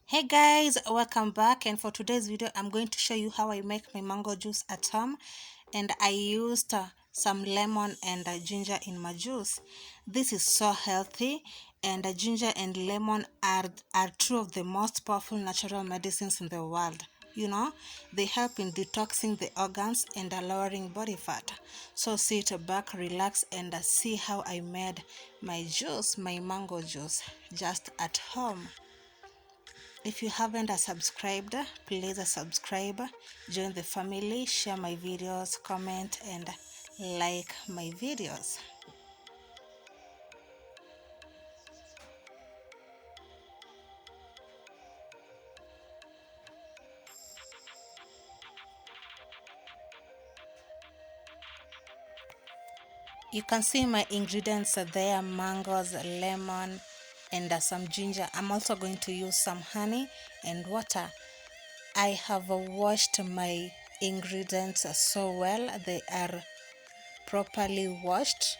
Hey guys, welcome back, and for today's video I'm going to show you how I make my mango juice at home. And I used some lemon and ginger in my juice. This is so healthy, and ginger and lemon are two of the most powerful natural medicines in the world. They help in detoxing the organs and lowering body fat. So sit back, relax, and see how I made my juice, my mango juice, just at home. If you haven't subscribed, please subscribe, join the family, share my videos, comment, and like my videos. You can see my ingredients there: mangoes, lemon, and some ginger. I'm also going to use some honey and water. I have washed my ingredients so well, they are properly washed.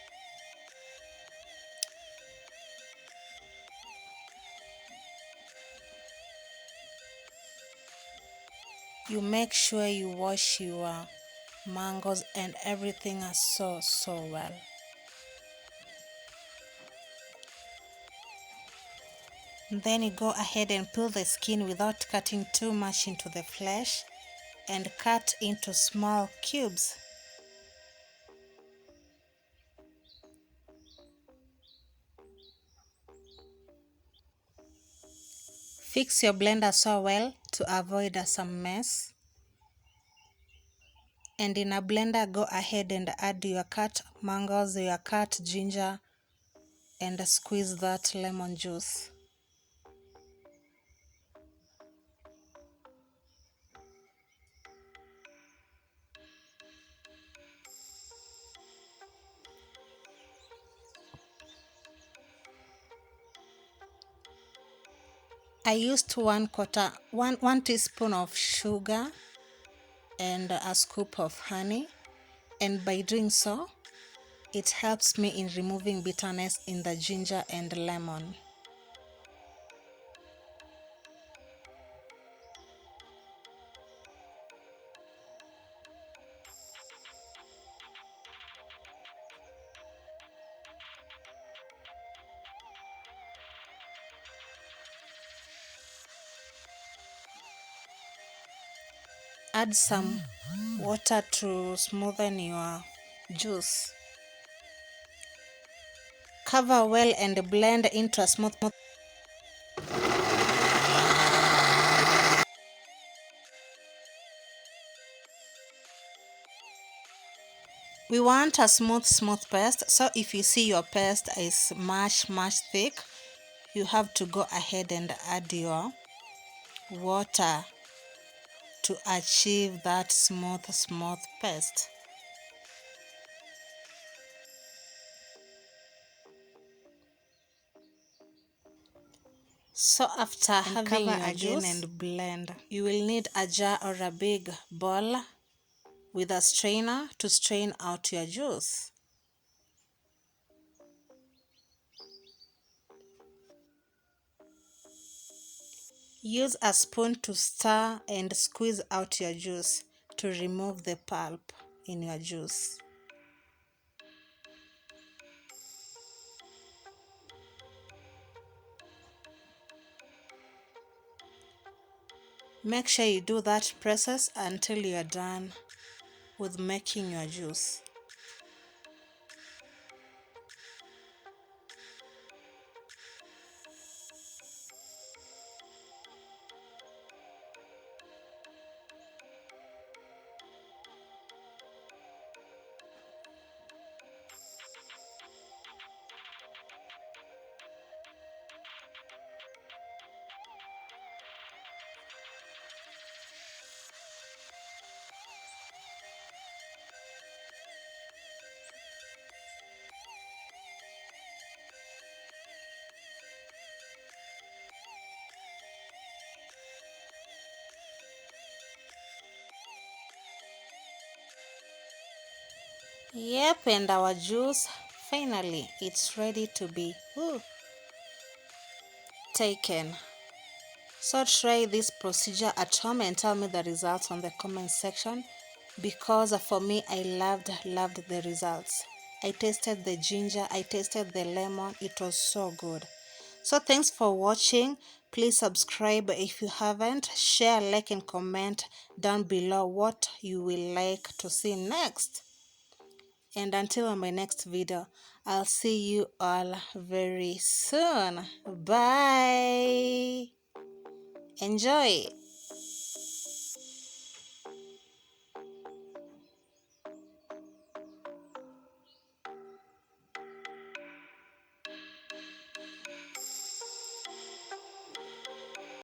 You make sure you wash your mangoes and everything so well. Then you go ahead and peel the skin without cutting too much into the flesh, and cut into small cubes. Fix your blender so well to avoid some mess. And in a blender, go ahead and add your cut mangoes, your cut ginger, and squeeze that lemon juice. I used one teaspoon of sugar and a scoop of honey, and by doing so, it helps me in removing bitterness in the ginger and lemon. Add some water to smoothen your juice. Cover well and blend into a smooth. We want a smooth paste, so if you see your paste is much thick, you have to go ahead and add your water to achieve that smooth paste. So after having your juice and blend, you will need a jar or a big bowl with a strainer to strain out your juice. Use a spoon to stir and squeeze out your juice to remove the pulp in your juice. Make sure you do that process until you are done with making your juice. Yep, and our juice, finally, it's ready to be taken. So try this procedure at home and tell me the results on the comment section, because for me I loved the results. I tasted the ginger, I tasted the lemon, it was so good. So thanks for watching. Please subscribe if you haven't. Share, like and comment down below what you will like to see next. And until my next video, I'll see you all very soon. Bye. Enjoy.